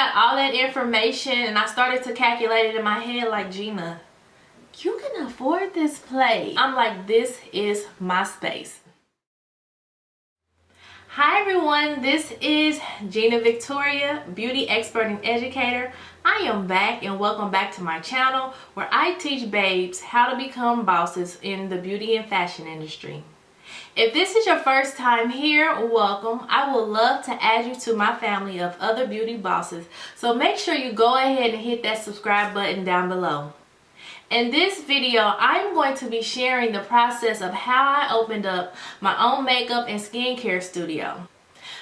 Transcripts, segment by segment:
got all that information and I started to calculate it in my head like, Gina, you can afford this place. I'm like, this is my space. Hi everyone, this is Gina Victoria, beauty expert and educator. I am back and welcome back to my channel where I teach babes how to become bosses in the beauty and fashion industry. If this is your first time here, welcome. I would love to add you to my family of other beauty bosses. So make sure you go ahead and hit that subscribe button down below. In this video, I'm going to be sharing the process of how I opened up my own makeup and skincare studio.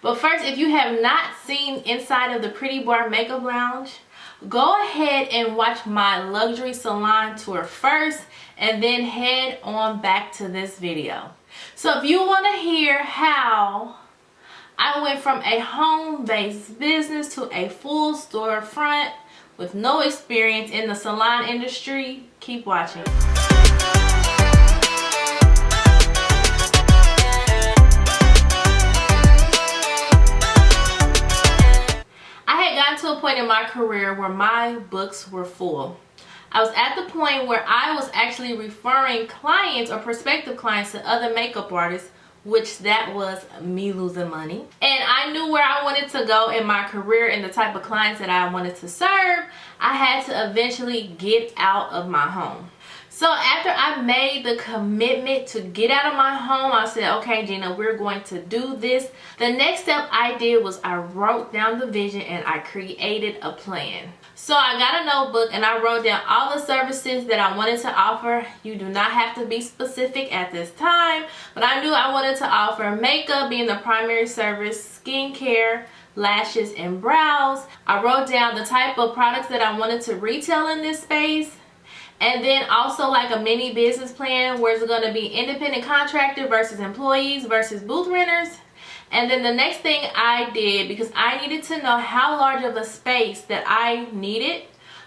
But first, if you have not seen inside of the Pretty Bar Makeup Lounge, go ahead and watch my luxury salon tour first and then head on back to this video. So if you want to hear how I went from a home-based business to a full storefront with no experience in the salon industry, keep watching. I had gotten to a point in my career where my books were full. I was at the point where I was actually referring clients or prospective clients to other makeup artists, which that was me losing money. And I knew where I wanted to go in my career and the type of clients that I wanted to serve. I had to eventually get out of my home. So after I made the commitment to get out of my home, I said, okay, Gina, we're going to do this. The next step I did was I wrote down the vision and I created a plan. So I got a notebook and I wrote down all the services that I wanted to offer. You do not have to be specific at this time, but I knew I wanted to offer makeup being the primary service, skincare, lashes, and brows. I wrote down the type of products that I wanted to retail in this space. And then also like a mini business plan where it's going to be independent contractor versus employees versus booth renters. And then the next thing I did, because I needed to know how large of a space that I needed,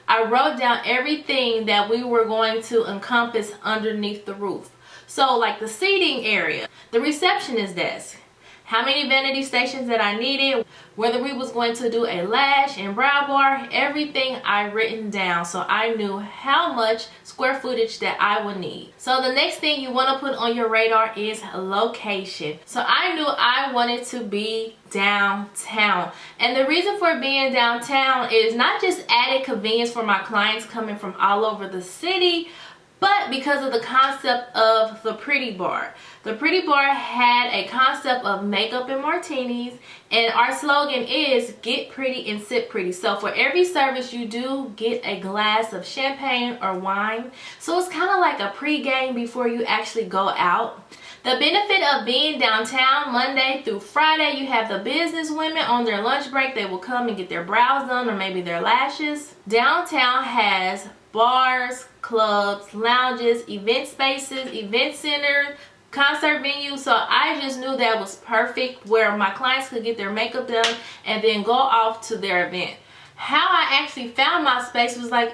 I wrote down everything that we were going to encompass underneath the roof. So like the seating area, the receptionist desk, how many vanity stations that I needed, whether we was going to do a lash and brow bar, everything I written down so I knew how much square footage that I would need. So the next thing you want to put on your radar is location. So I knew I wanted to be downtown. And the reason for being downtown is not just added convenience for my clients coming from all over the city, but because of the concept of the Pretty Bar. The Pretty Bar had a concept of makeup and martinis, and our slogan is get pretty and sip pretty. So for every service you do get a glass of champagne or wine. So it's kind of like a pre-game before you actually go out. The benefit of being downtown Monday through Friday, you have the business women on their lunch break. They will come and get their brows done or maybe their lashes. Downtown has bars, clubs, lounges, event spaces, event centers, concert venues. So I just knew that was perfect where my clients could get their makeup done and then go off to their event. How I actually found my space was like,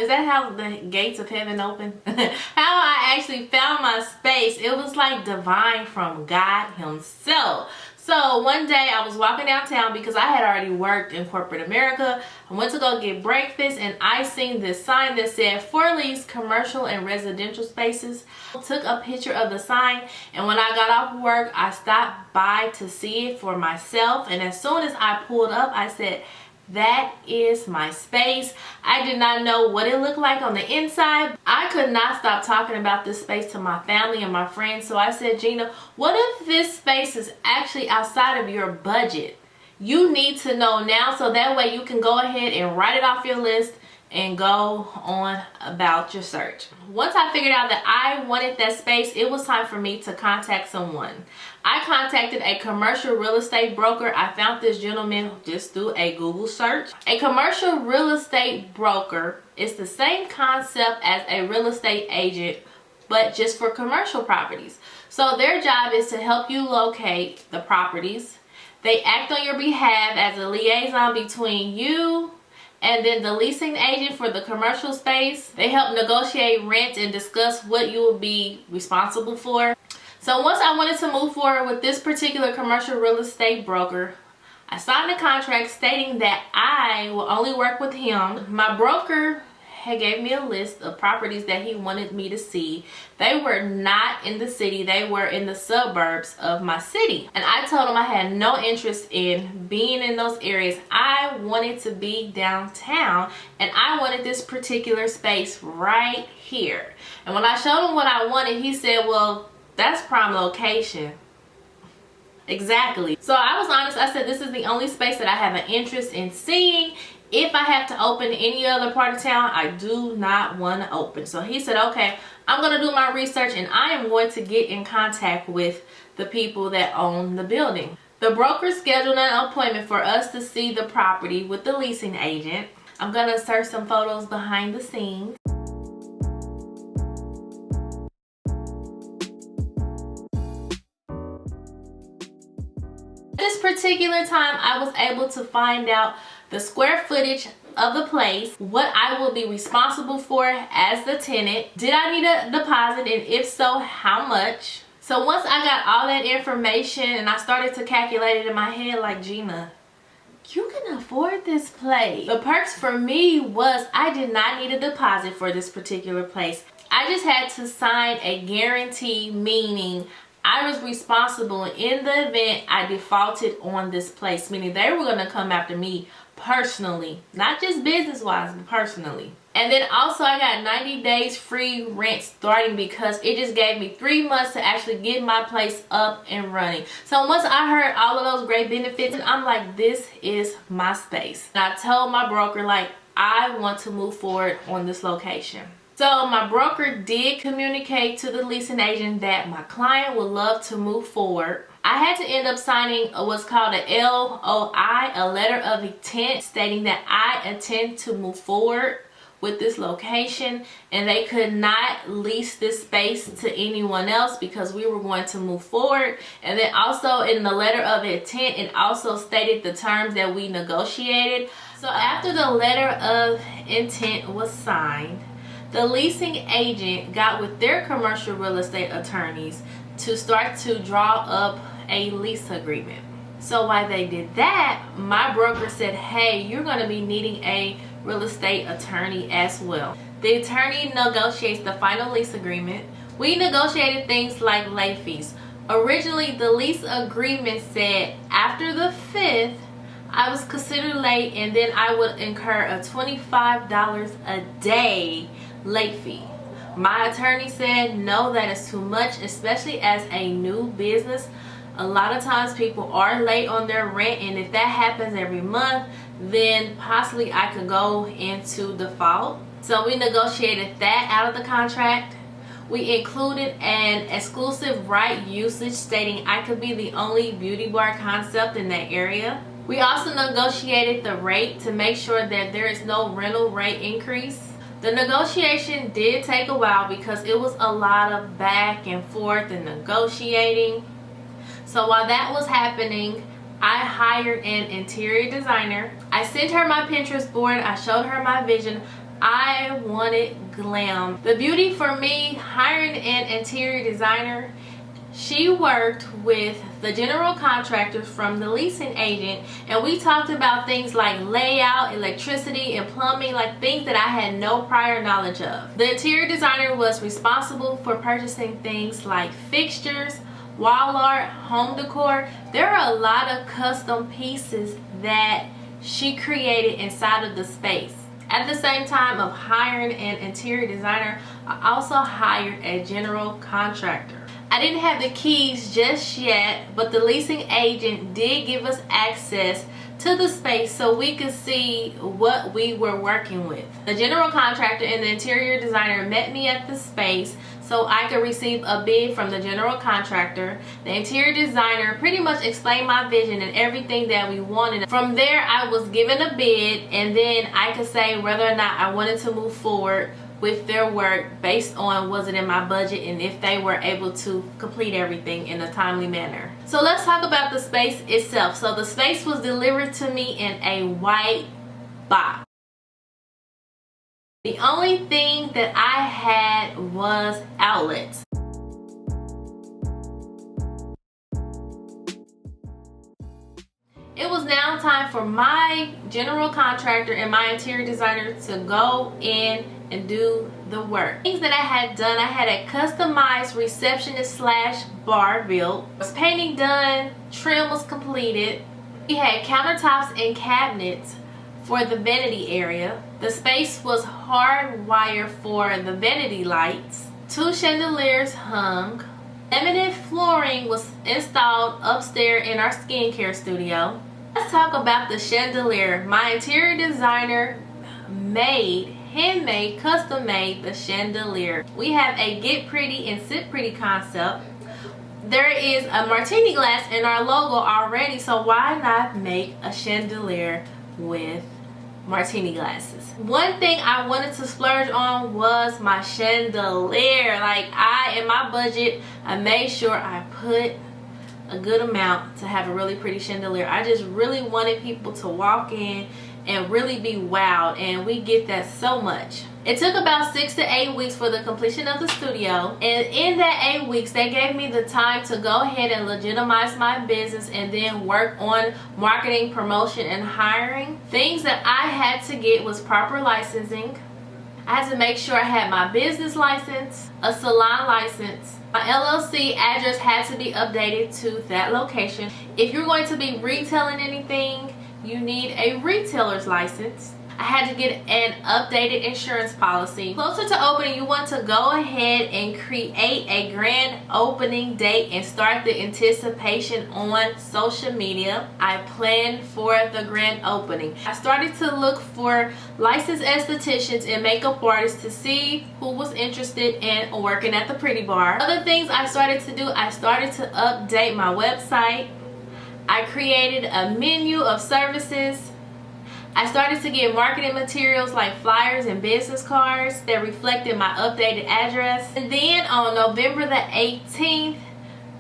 is that how the gates of heaven open? How I actually found my space, it was like divine from God himself. So one day I was walking downtown because I had already worked in corporate America. I went to go get breakfast and I seen this sign that said for lease commercial and residential spaces. I took a picture of the sign, and when I got off work I stopped by to see it for myself, and as soon as I pulled up I said, that is my space. I did not know what it looked like on the inside. I could not stop talking about this space to my family and my friends. So I said, Gina, what if this space is actually outside of your budget? You need to know now so that way you can go ahead and write it off your list and go on about your search. Once I figured out that I wanted that space, it was time for me to contact someone. I contacted a commercial real estate broker. I found this gentleman just through a Google search. A commercial real estate broker is the same concept as a real estate agent, but just for commercial properties. So their job is to help you locate the properties. They act on your behalf as a liaison between you and then the leasing agent for the commercial space. They help negotiate rent and discuss what you will be responsible for. So once I wanted to move forward with this particular commercial real estate broker, I signed a contract stating that I will only work with him. My broker had gave me a list of properties that he wanted me to see. They were not in the city, they were in the suburbs of my city. And I told him I had no interest in being in those areas. I wanted to be downtown, and I wanted this particular space right here. And when I showed him what I wanted, he said, well, that's prime location. Exactly. So I was honest. I said, this is the only space that I have an interest in seeing. If I have to open any other part of town, I do not want to open. So he said, okay, I'm going to do my research and I am going to get in contact with the people that own the building. The broker scheduled an appointment for us to see the property with the leasing agent. I'm going to insert some photos behind the scenes. This particular time, I was able to find out the square footage of the place, what I will be responsible for as the tenant. Did I need a deposit, and if so, how much? So once I got all that information and I started to calculate it in my head, like, Gina, you can afford this place. The perks for me was I did not need a deposit for this particular place. I just had to sign a guarantee, meaning I was responsible in the event I defaulted on this place, meaning they were going to come after me personally, not just business wise, but personally. And then also I got 90 days free rent starting, because it just gave me 3 months to actually get my place up and running. So once I heard all of those great benefits, I'm like, this is my space. And I told my broker, like, I want to move forward on this location. So my broker did communicate to the leasing agent that my client would love to move forward. I had to end up signing what's called a LOI, a letter of intent, stating that I intend to move forward with this location, and they could not lease this space to anyone else because we were going to move forward. And then also in the letter of intent, it also stated the terms that we negotiated. So after the letter of intent was signed, the leasing agent got with their commercial real estate attorneys to start to draw up a lease agreement. So while they did that, my broker said, hey, you're going to be needing a real estate attorney as well. The attorney negotiates the final lease agreement. We negotiated things like late fees. Originally, the lease agreement said after the 5th, I was considered late, and then I would incur a $25 a day late fee. My attorney said no, that is too much, especially as a new business. A lot of times people are late on their rent, and if that happens every month, then possibly I could go into default. So we negotiated that out of the contract. We included an exclusive right usage stating I could be the only beauty bar concept in that area. We also negotiated the rate to make sure that there is no rental rate increase. The negotiation did take a while because it was a lot of back and forth and negotiating. So while that was happening, I hired an interior designer. I sent her my Pinterest board. I showed her my vision. I wanted glam. The beauty for me hiring an interior designer, she worked with the general contractors from the leasing agent, and we talked about things like layout, electricity, and plumbing, like things that I had no prior knowledge of. The interior designer was responsible for purchasing things like fixtures, wall art, home decor. There are a lot of custom pieces that she created inside of the space. At the same time of hiring an interior designer, I also hired a general contractor. I didn't have the keys just yet, but the leasing agent did give us access to the space so we could see what we were working with. The general contractor and the interior designer met me at the space so I could receive a bid from the general contractor. The interior designer pretty much explained my vision and everything that we wanted. From there, I was given a bid, and then I could say whether or not I wanted to move forward with their work based on was it in my budget and if they were able to complete everything in a timely manner. So let's talk about the space itself. So the space was delivered to me in a white box. The only thing that I had was outlets. It was now time for my general contractor and my interior designer to go in and do the work. Things that I had done, I had a customized receptionist slash bar built. Painting done, trim was completed. We had countertops and cabinets for the vanity area. The space was hardwired for the vanity lights. 2 chandeliers hung. Laminate flooring was installed upstairs in our skincare studio. Let's talk about the chandelier. My interior designer handmade, custom made the chandelier. We have a get pretty and sit pretty concept. There is a martini glass in our logo already, so why not make a chandelier with martini glasses? One thing I wanted to splurge on was my chandelier. Like, in my budget, I made sure I put a good amount to have a really pretty chandelier. I just really wanted people to walk in and really be wowed, and we get that so much. It took about 6 to 8 weeks for the completion of the studio, and in that 8 weeks they gave me the time to go ahead and legitimize my business and then work on marketing, promotion, and hiring. Things that I had to get was proper licensing. I had to make sure I had my business license, a salon license. My LLC address had to be updated to that location. If you're going to be retailing anything, you need a retailer's license. I had to get an updated insurance policy. Closer to opening, you want to go ahead and create a grand opening date and start the anticipation on social media. I planned for the grand opening. I started to look for licensed estheticians and makeup artists to see who was interested in working at the Pretty Bar. Other things I started to do, I started to update my website. I created a menu of services. I started to get marketing materials like flyers and business cards that reflected my updated address. And then on November the 18th,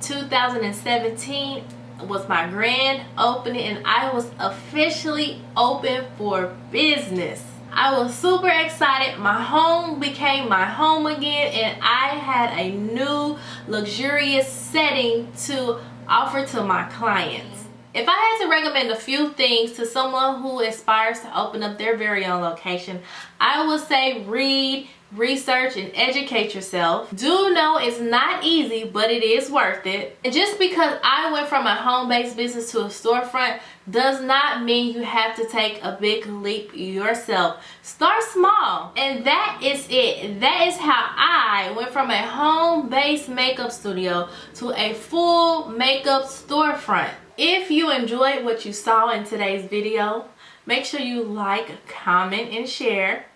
2017 was my grand opening, and I was officially open for business. I was super excited. My home became my home again, and I had a new luxurious setting to offer to my clients. If I had to recommend a few things to someone who aspires to open up their very own location, I would say read, research, and educate yourself. Do know it's not easy, but it is worth it. And just because I went from a home-based business to a storefront does not mean you have to take a big leap yourself. Start small, and that is it. That is how I went from a home-based makeup studio to a full makeup storefront. If you enjoyed what you saw in today's video, make sure you like, comment, and share.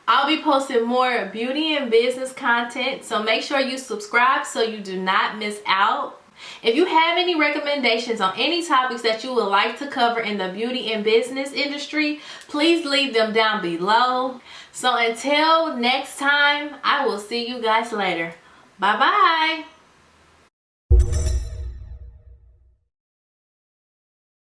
I'll be posting more beauty and business content, so make sure you subscribe so you do not miss out. If you have any recommendations on any topics that you would like to cover in the beauty and business industry, please leave them down below. So until next time, I will see you guys later. Bye-bye.